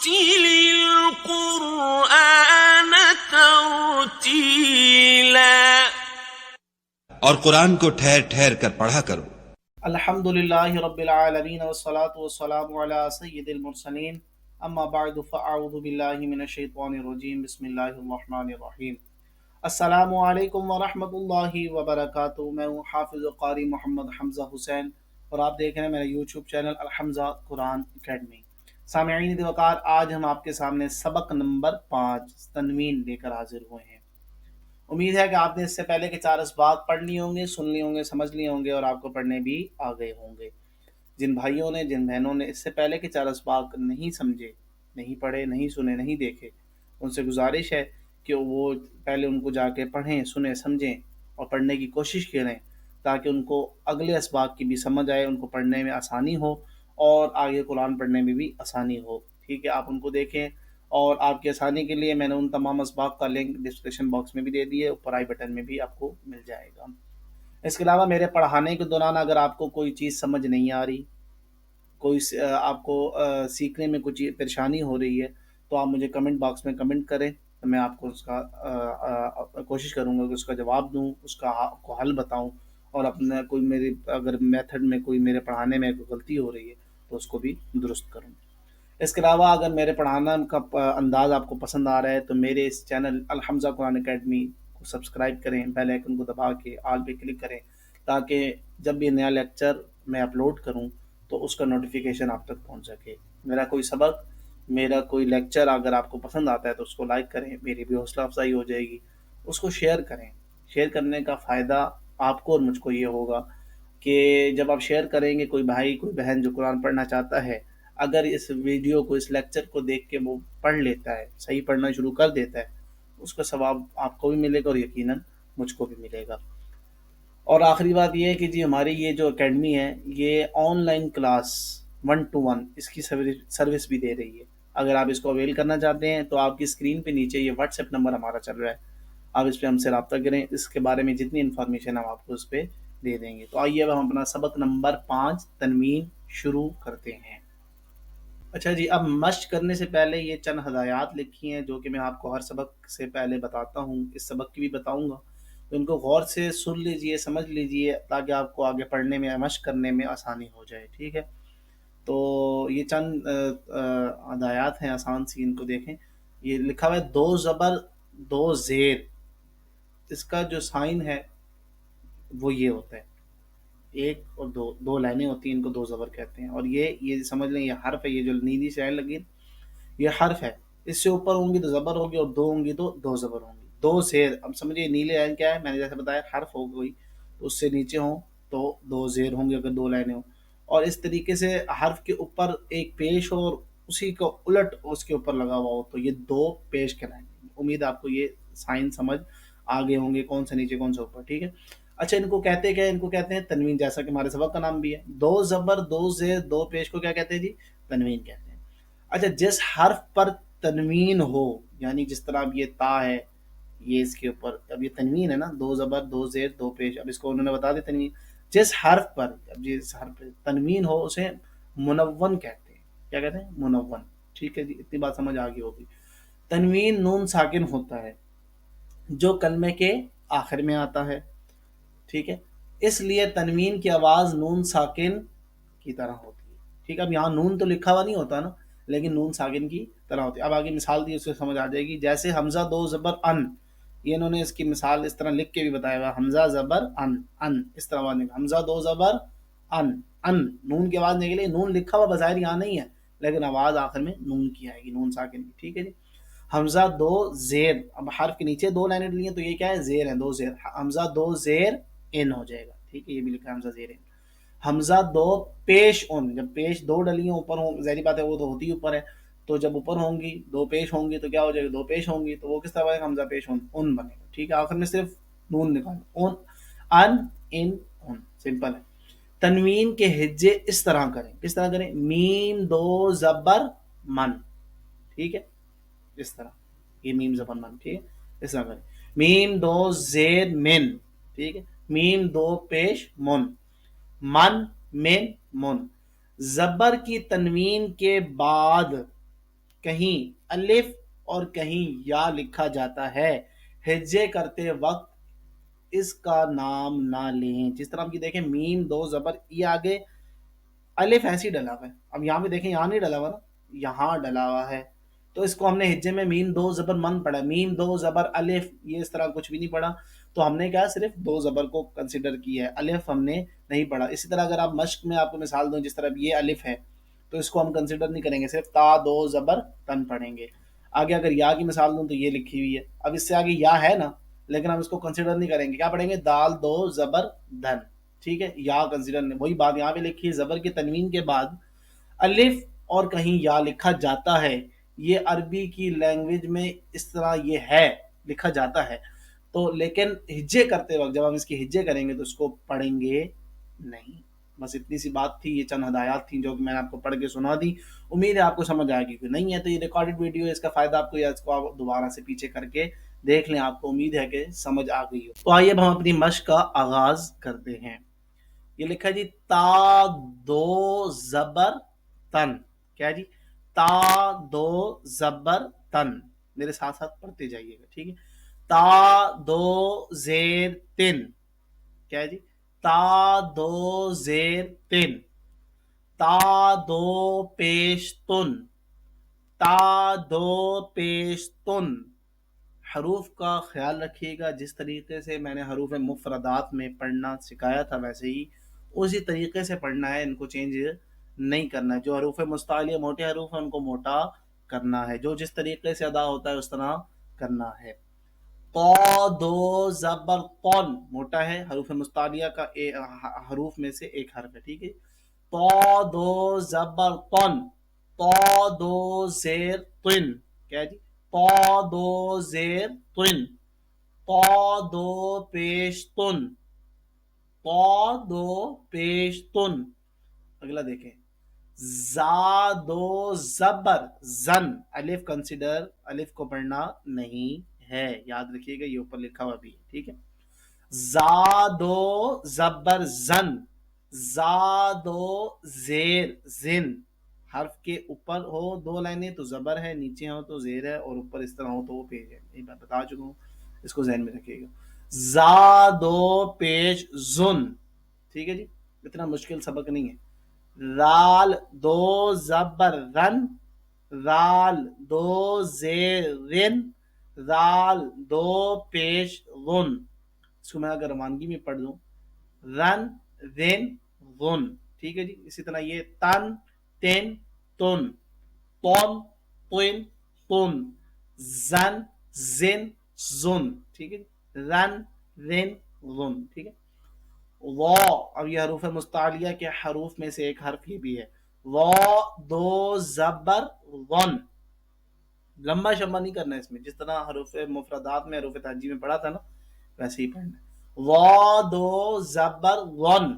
القرآن ترتیلا، اور قرآن کو ٹھہر ٹھہر کر پڑھا کرو۔ الحمدللہ رب العالمین والصلاة والسلام علی سید المرسلین، اما بعد فاعوذ باللہ من الشیطان الرجیم، بسم اللہ الرحمن الرحیم۔ السلام علیکم ورحمۃ اللہ وبرکاتہ۔ میں ہوں حافظ و قاری محمد حمزہ حسین اور آپ دیکھ رہے ہیں میرا یوٹیوب چینل الحمزہ قرآن اکیڈمی۔ سامعین وقار، آج ہم آپ کے سامنے سبق نمبر 5 تنوین لے کر حاضر ہوئے ہیں۔ امید ہے کہ آپ نے اس سے پہلے کے 4 اسباق پڑھ لیے ہوں گے، سن لیے ہوں گے، سمجھ لیے ہوں گے اور آپ کو پڑھنے بھی آ گئے ہوں گے۔ جن بھائیوں نے، جن بہنوں نے اس سے پہلے کے 4 اسباق نہیں سمجھے، نہیں پڑھے، نہیں سنے، نہیں دیکھے، ان سے گزارش ہے کہ وہ پہلے ان کو جا کے پڑھیں، سنیں، سمجھیں اور پڑھنے کی کوشش کریں، تاکہ ان کو اگلے اسباق کی بھی سمجھ آئے، ان کو پڑھنے میں آسانی ہو اور آگے قرآن پڑھنے میں بھی آسانی ہو۔ ٹھیک ہے، آپ ان کو دیکھیں اور آپ کی آسانی کے لیے میں نے ان تمام اسباق کا لنک ڈسکرپشن باکس میں بھی دے دیے، اوپر آئی بٹن میں بھی آپ کو مل جائے گا۔ اس کے علاوہ میرے پڑھانے کے دوران اگر آپ کو کوئی چیز سمجھ نہیں آ رہی، کوئی آپ کو سیکھنے میں کچھ پریشانی ہو رہی ہے، تو آپ مجھے کمنٹ باکس میں کمنٹ کریں، تو میں آپ کو اس کا کوشش کروں گا کہ اس کا جواب دوں، اس کا آپ کو حل بتاؤں، اور اپنا کوئی میری اگر میتھڈ میں کوئی میرے پڑھانے میں کوئی غلطی ہو رہی ہے تو اس کو بھی درست کروں۔ اس کے علاوہ اگر میرے پڑھانا کا انداز آپ کو پسند آ رہا ہے تو میرے اس چینل الحمزہ قرآن اکیڈمی کو سبسکرائب کریں، بیل آئکن کو دبا کے آل پہ کلک کریں، تاکہ جب بھی نیا لیکچر میں اپلوڈ کروں تو اس کا نوٹیفیکیشن آپ تک پہنچ سکے۔ میرا کوئی سبق، میرا کوئی لیکچر اگر آپ کو پسند آتا ہے تو اس کو لائک کریں، میری بھی حوصلہ افزائی ہو جائے گی۔ اس کو شیئر کریں، شیئر کرنے کا فائدہ آپ کو اور مجھ کو یہ ہوگا کہ جب آپ شیئر کریں گے، کوئی بھائی، کوئی بہن جو قرآن پڑھنا چاہتا ہے، اگر اس ویڈیو کو، اس لیکچر کو دیکھ کے وہ پڑھ لیتا ہے، صحیح پڑھنا شروع کر دیتا ہے، اس کا ثواب آپ کو بھی ملے گا اور یقیناً مجھ کو بھی ملے گا۔ اور آخری بات یہ ہے کہ جی ہماری یہ جو اکیڈمی ہے یہ آن لائن کلاس 1 to 1 اس کی سروس بھی دے رہی ہے۔ اگر آپ اس کو اویل کرنا چاہتے ہیں تو آپ کی اسکرین پہ نیچے یہ واٹس ایپ نمبر ہمارا چل رہا ہے، آپ اس پہ ہم سے رابطہ کریں، اس کے بارے میں جتنی انفارمیشن ہم آپ کو اس پہ دے دیں گے۔ تو آئیے اب ہم اپنا سبق نمبر 5 تنوین شروع کرتے ہیں۔ اچھا جی، اب مشق کرنے سے پہلے یہ چند ہدایات لکھی ہیں جو کہ میں آپ کو ہر سبق سے پہلے بتاتا ہوں، اس سبق کی بھی بتاؤں گا، تو ان کو غور سے سن لیجئے، سمجھ لیجئے، تاکہ آپ کو آگے پڑھنے میں، مشق کرنے میں آسانی ہو جائے۔ ٹھیک ہے، تو یہ چند ہدایات ہیں آسان سی، ان کو دیکھیں۔ یہ لکھا ہوا ہے 2 زبر 2 زیر، اس کا جو سائن ہے وہ یہ ہوتا ہے، 1 اور 2 لائنیں ہوتی ہیں، ان کو 2 زبر کہتے ہیں۔ اور یہ سمجھ لیں یہ حرف ہے، یہ جو نیلی شائن لگی یہ حرف ہے، اس سے اوپر ہوں گی تو زبر ہوگی اور 2 ہوں گی تو 2 زبر ہوں گی۔ 2 زیر، اب سمجھیے نیلے لائن کیا ہے، میں نے جیسے بتایا حرف ہو گئی تو اس سے نیچے ہوں تو 2 زیر ہوں گے اگر 2 لائنیں ہوں، اور اس طریقے سے حرف کے اوپر ایک پیش ہو اور اسی کو الٹ اس کے اوپر لگا ہوا ہو تو یہ 2 پیش کہلائیں گے۔ امید آپ کو یہ سائن سمجھ آگے ہوں گے، کون سے نیچے کون سے اوپر۔ ٹھیک ہے، اچھا ان کو کہتے کیا ہیں؟ ان کو کہتے ہیں تنوین، جیسا کہ ہمارے سبق کا نام بھی ہے۔ 2 زبر 2 زیر 2 پیش کو کیا کہتے ہیں جی؟ تنوین کہتے ہیں۔ اچھا، جس حرف پر تنوین ہو، یعنی جس طرح اب یہ تا ہے، یہ اس کے اوپر اب یہ تنوین ہے نا، 2 زبر 2 زیر 2 پیش، اب اس کو انہوں نے بتا دی تنوین۔ جس حرف پر، اب جس حرف پر تنوین ہو اسے منون کہتے ہیں۔ کیا کہتے ہیں؟ منون۔ ٹھیک ہے جی، اتنی بات سمجھ آگے ہوگی۔ تنوین نون ساکن ہوتا ہے جو کلمے کے آخر میں آتا ہے۔ ٹھیک ہے، اس لیے تنوین کی آواز نون ساکن کی طرح ہوتی ہے۔ ٹھیک ہے، اب یہاں نون تو لکھا ہوا نہیں ہوتا نا، لیکن نون ساکن کی طرح ہوتی ہے۔ اب آگے مثال دی، اس سے سمجھ آ جائے گی۔ جیسے حمزہ 2 زبر ان، یہ انہوں نے اس کی مثال اس طرح لکھ کے بھی بتایا ہوا، حمزہ زبر ان، ان اس طرح آواز نکلے، حمزہ 2 زبر ان، ان نون کی آواز نکلے، نون لکھا ہوا بظاہر یہاں نہیں ہے لیکن آواز آخر میں نون کی آئے گی، نون ساکن کی۔ ٹھیک ہے جی، حمزہ 2 زیر، اب حرف کے نیچے 2 لائنیں ڈلی ہیں تو یہ کیا ہے؟ زیر ہیں، 2 زیر، حمزہ 2 زیر ان ہو جائے گا۔ ٹھیک ہے، یہ بھی لکھا ہے حمزہ زیر ان۔ حمزہ 2 پیش ان، جب پیش 2 ڈلی ہیں اوپر ہوں، ظاہری بات ہے وہ تو ہوتی اوپر ہے، تو جب اوپر ہوں گی 2 پیش ہوں گی تو کیا ہو جائے گا؟ 2 پیش ہوں گی تو وہ کس طرح بنے گا؟ حمزہ پیش ان بنے گا۔ ٹھیک ہے، آخر میں صرف نون نکالیں، ان، ان، ان، ان، سمپل ہے۔ تنوین کے ہجے اس طرح کریں، کس طرح کریں؟ میم 2 زبر من، ٹھیک ہے، اس طرح، یہ میم زبر من، ٹھیک ہے، اس طرح کریں۔ میم 2 زیر من، ٹھیک ہے، میم 2 پیش من، من، من، من۔ زبر کی تنوین کے بعد کہیں الف اور کہیں یا لکھا جاتا ہے، ہجے کرتے وقت اس کا نام نہ لیں۔ جس طرح کی دیکھیں میم دو زبر ای آگے الف ایسی ڈلا ہوا ہے، اب یہاں پہ دیکھیں یہاں نہیں ڈلا ہوا نا، یہاں ڈلا ہوا ہے، تو اس کو ہم نے ہجے میں میم دو زبر من پڑھا، میم دو زبر الف، یہ اس طرح کچھ بھی نہیں پڑھا، تو ہم نے کیا صرف دو زبر کو کنسیڈر کیا ہے، الف ہم نے نہیں پڑھا۔ اسی طرح اگر آپ مشق میں آپ کو مثال دوں، جس طرح یہ الف ہے تو اس کو ہم کنسیڈر نہیں کریں گے، صرف تا دو زبر تن پڑھیں گے۔ آگے اگر یا کی مثال دوں تو یہ لکھی ہوئی ہے، اب اس سے آگے یا ہے نا، لیکن ہم اس کو کنسیڈر نہیں کریں گے، کیا پڑھیں گے؟ دال دو زبر دھن، ٹھیک ہے، یا کنسیڈر نہیں، وہی بات یہاں پہ لکھی ہے، زبر کی تنوین کے بعد الف اور کہیں یا لکھا جاتا ہے، یہ عربی کی لینگویج میں اس طرح یہ ہے، لکھا جاتا ہے، تو لیکن ہجے کرتے وقت جب ہم اس کی ہجے کریں گے تو اس کو پڑھیں گے نہیں۔ بس اتنی سی بات تھی، یہ چند ہدایات تھیں جو میں نے آپ کو پڑھ کے سنا دی، امید ہے آپ کو سمجھ آئے گی، کہ نہیں ہے تو یہ ریکارڈڈ ویڈیو ہے، اس کا فائدہ آپ کو، یا اس کو آپ دوبارہ سے پیچھے کر کے دیکھ لیں، آپ کو امید ہے کہ سمجھ آ گئی ہو۔ تو آئیے اب ہم اپنی مشق کا آغاز کرتے ہیں۔ یہ لکھا جی تا دو زبر تن، کیا جی؟ تا دو زبر تن، میرے ساتھ ساتھ پڑھتے جائیے گا، ٹھیک ہے؟ تا دو زیر تن، کیا جی؟ تا دو زیر تن، تا دو پیش تن، تا دو پیش تن۔ حروف کا خیال رکھیے گا، جس طریقے سے میں نے حروف مفردات میں پڑھنا سکھایا تھا ویسے ہی اسی طریقے سے پڑھنا ہے، ان کو چینج نہیں کرنا ہے۔ جو حروف مستعلیہ موٹے حروف ہیں ان کو موٹا کرنا ہے، جو جس طریقے سے ادا ہوتا ہے اس طرح کرنا ہے۔ تو دو زبر تون موٹا ہے، حروف مستعلیہ کا حروف میں سے ایک حرف ہے، ٹھیک ہے؟ تو دو زبر تون، تو دو زیر تن، کیا جی؟ تو دو زیر تن، تو دو پیش تن، تو دو پیش تن۔ اگلا دیکھیں، زا دو زبر زن، الف کنسیڈر، الف کو پڑھنا نہیں ہے، یاد رکھیے گا، یہ اوپر لکھا ہوا بھی ہے، ٹھیک ہے؟ زا دو زبر زن، زا دو زیر زن، حرف کے اوپر ہو دو لائنیں تو زبر ہے، نیچے ہو تو زیر ہے، اور اوپر اس طرح ہو تو وہ پیش ہے، یہ میں بتا چکا ہوں، اس کو ذہن میں رکھیے گا۔ زا دو پیش زن، ٹھیک ہے جی، اتنا مشکل سبق نہیں ہے۔ رال دو زبر رن، رال دو زیر رن، رال دو پیش رن، اس کو میں اگر روانگی میں پڑھ دوں، رن رن رن، ٹھیک ہے جی۔ اسی طرح یہ تن تن تن، تون تن تن، زن زن زن، ٹھیک ہے جی، رن رن رن، ٹھیک ہے۔ وہ، اب یہ حروف مستعلیہ کے حروف میں سے ایک حرف یہ بھی ہے، وہ دو زبر ون، لمبا شمبا نہیں کرنا اس میں، جس طرح حروف مفردات میں حروف تہجی میں پڑھا تھا نا ویسے ہی پڑھنا ہے۔ وہ دو زبر ون،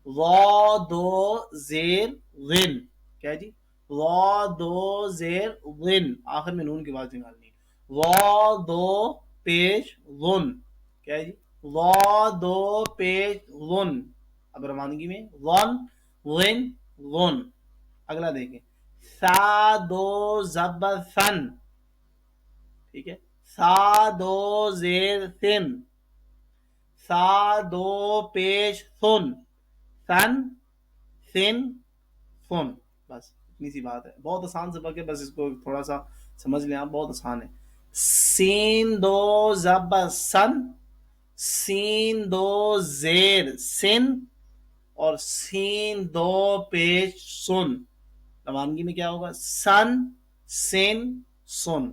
وہ دو زیر ون، کیا جی؟ وہ دو زیر ون، آخر میں نون کی آواز نکالنی ہے۔ وہ دو پیش ون، کیا جی؟ وہ دو پیش ون، اب روانگی میں ون ون ون۔ اگلا دیکھیں، سا دو زبر سن، ٹھیک ہے، سا دو زیر سن، سا دو پیش سن، سن سن سن، بس اتنی سی بات ہے، بہت آسان سبق ہے، بس اس کو تھوڑا سا سمجھ لیں آپ، بہت آسان ہے۔ سین دو زبر سن، سین دو زیر سن، اور سین دو پیش سن، روانگی میں کیا ہوگا؟ سن سن سن۔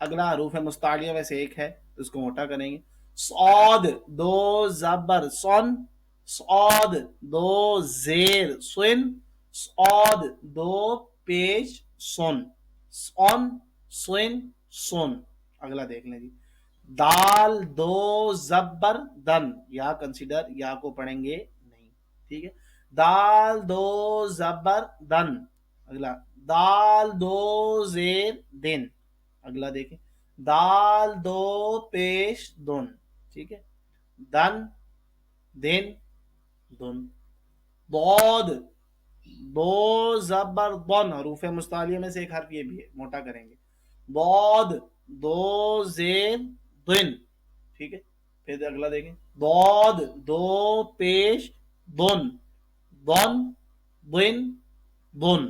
اگلا حروف مستعلیہ ویسے ایک ہے تو اس کو موٹا کریں گے، صاد دو زبر سن، صاد دو زیر سن، صاد دو پیش سن، سن سن سن۔ اگلا دیکھ لیں جی، دال دو زبر دن، یا کنسیڈر، یا کو پڑھیں گے نہیں، ٹھیک ہے؟ دال دو زبر دن۔ اگلا، دال دو زیر دن، اگلا دیکھیں، دال دو پیش دن، ٹھیک ہے، دن دن دن۔ ضاد دو زبر ضن، حروف مستعلیہ میں سے ایک حرف یہ بھی ہے، موٹا کریں گے، ضاد، دو زیر دن، ٹھیک ہے، پھر اگلا دیکھیں، ضاد دو پیش دن، دن دن دن۔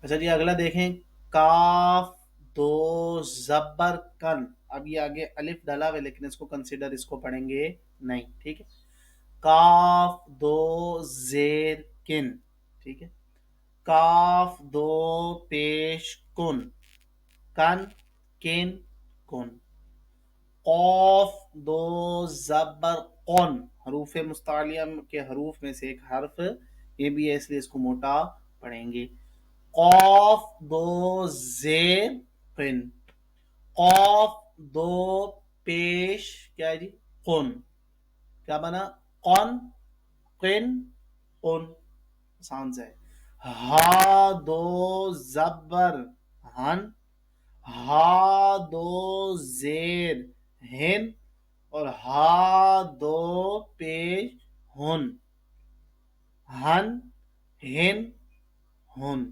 اچھا جی اگلا دیکھیں، کاف دو زبر کن، اب یہ آگے الف ڈالا ہوئے لیکن اس کو کنسیڈر، اس کو پڑھیں گے نہیں، ٹھیک ہے، کاف دو زیر کن، ٹھیک ہے، کاف دو پیش کن، کن کن کن، قوف دو زبر قن، حروف مستعلیہ کے حروف میں سے ایک حرف یہ بھی ہے اس لیے اس کو موٹا پڑھیں گے، قوف دو زیر قن، قوف دو پیش کیا ہے جی قن، کیا بنا قن قن قن، آسان سے ہے، ہا دو زبر ہن، ہا دو زیر ہن، اور ہا دو پیش ہن، ہن ہن ہن،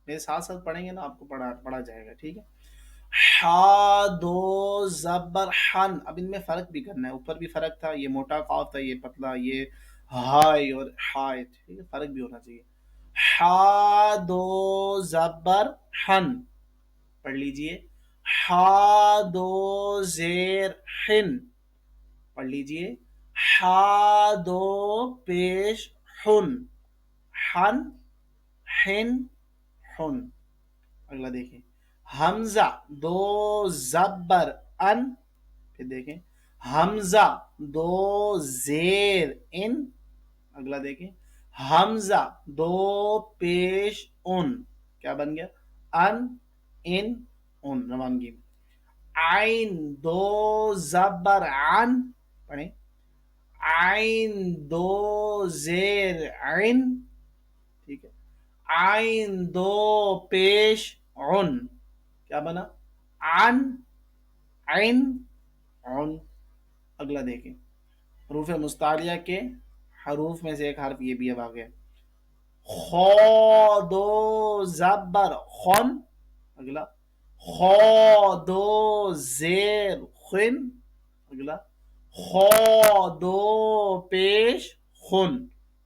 میرے ساتھ ساتھ پڑھیں گے نا آپ کو پڑھا جائے گا، ٹھیک ہے، ہا دو زبر ہن، اب ان میں فرق بھی کرنا ہے، اوپر بھی فرق تھا، یہ موٹا قاف تھا، یہ پتلا، یہ ہائے اور ہائے، ٹھیک ہے، فرق بھی ہونا چاہیے، ہا دو زبر ہن، پڑھ لیجئے، ہا دو زیر ہن، پڑھ لیجئے، ہا دو پیش ہن، ہن ہن ہن، اگلا دیکھیں، حمزہ دو زبر ان، پھر دیکھیں، حمزہ دو زیر ان، اگلا دیکھیں، حمزہ دو پیش ان، کیا بن گیا ان روانگی میں، عین دو زبر عن، پڑھیں، عین دو زیر عین، ٹھیک ہے، عین دو پیش عن، کیا بنا عن عین عن، اگلا دیکھیں، حروف مستعلیہ کے حروف میں سے ایک حرف یہ بھی اب آ گیا، خو دو زبر خن، اگلا خو دو زیر خن، اگلا خو دو پیش خن،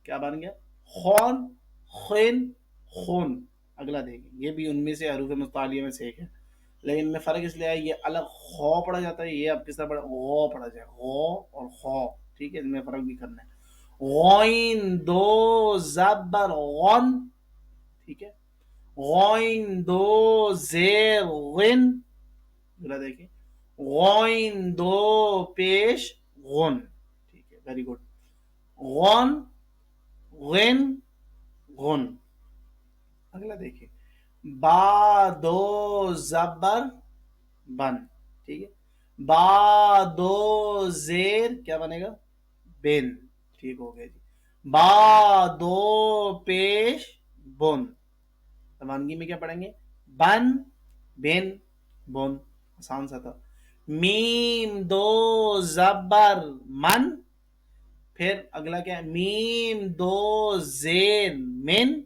کیا بن گیا خون خن خون، اگلا دیکھیں، یہ بھی ان میں سے حروف مستعلیہ میں سے ایک ہے، لیکن ان میں فرق اس لیے ہے یہ الگ خو پڑھا جاتا ہے، یہ اب کس طرح پڑھا غو پڑھا جائے، غو اور خو، ٹھیک ہے، ان میں فرق بھی کرنا ہے، غوین دو زبر غن، ٹھیک ہے، غوین دو زیر غن، اگلا دیکھیں، غوین دو پیش غن، ٹھیک ہے، ویری گڈ، غن غن غن، اگلا دیکھیں، با دو زبر بن، ٹھیک ہے، با دو زیر کیا بنے گا بن، ٹھیک ہو گیا جی، با دو پیش بن، روانگی میں کیا پڑھیں گے بن بن بن، آسان سا تھا، میم دو زبر من، پھر اگلا کیا ہے میم دو زیر من،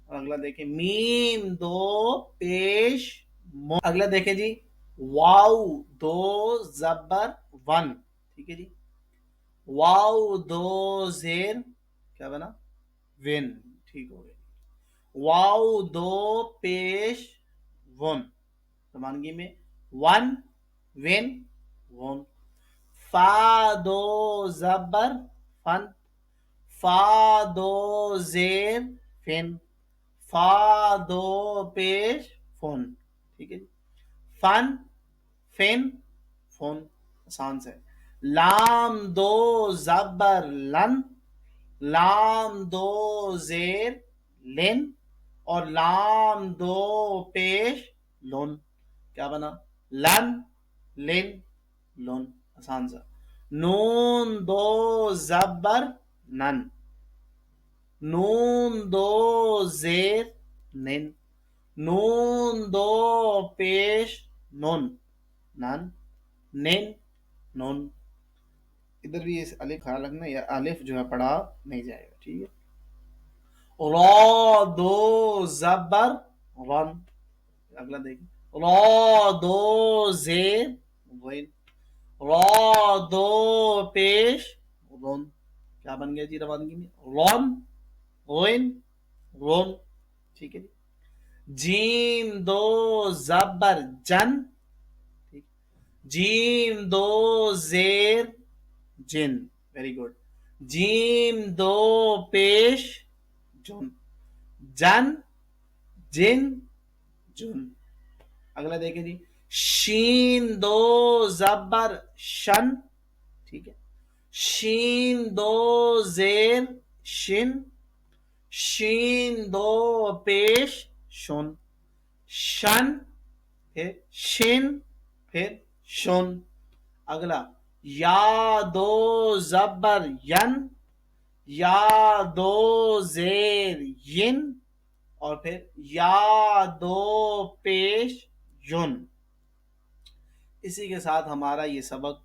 اور اگلا دیکھیں میم دو پیش مون، اگلا دیکھیں جی واو دو زبر ون، ٹھیک ہے جی، واو دو زیر کیا بنا ون، ٹھیک ہو گیا، واو دو پیش ون، روانگی میں ون ون ون، فا دو زبر فن، فا دو زیر فن، فا دو پیش فن، ٹھیک ہے جی، فن فن فن، آسان سے، لام دو زبر لن، لام دو زیر لن، اور لام دو پیش لن، کیا بنا لن لن لن، آسان سا، نون دو زبر نن، نون دو زیر نن، نون دو پیش نن، نن نن نن، ادھر بھی اس الف خیال رکھنا، یا الف جو ہے پڑھا نہیں جائے گا، ٹھیک ہے، را دو زبر رن. اگلا دیکھیں را دو زیر وین. را دو پیش رون. کیا بن گیا جی روانگی میں؟ رون وین رون. ٹھیک ہے جی. جیم دو زبر جن. ٹھیک. جیم دو زیر جن. Very good. جیم دو پیش جن. جن جن جن. اگلا دیکھیں جی شین دو زبر شن. ٹھیک ہے. شین دو زیر شن. شین دو پیش شن. شن پھر شن پھر شن. اگلا یا دو زبر ین. یا دو زیر ین اور پھر یا دو پیش یون. اسی کے ساتھ ہمارا یہ سبق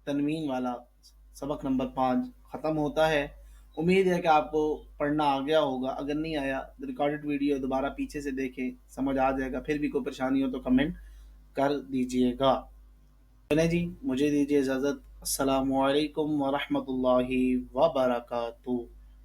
تنوین والا سبق نمبر 5 ختم ہوتا ہے. امید ہے کہ آپ کو پڑھنا آ گیا ہوگا. اگر نہیں آیا ریکارڈڈ ویڈیو دوبارہ پیچھے سے دیکھیں, سمجھ آ جائے گا. پھر بھی کوئی پریشانی ہو تو کمنٹ کر دیجئے گا. چلیں جی مجھے دیجیے اجازت. السلام علیکم ورحمۃ اللہ وبرکاتہ.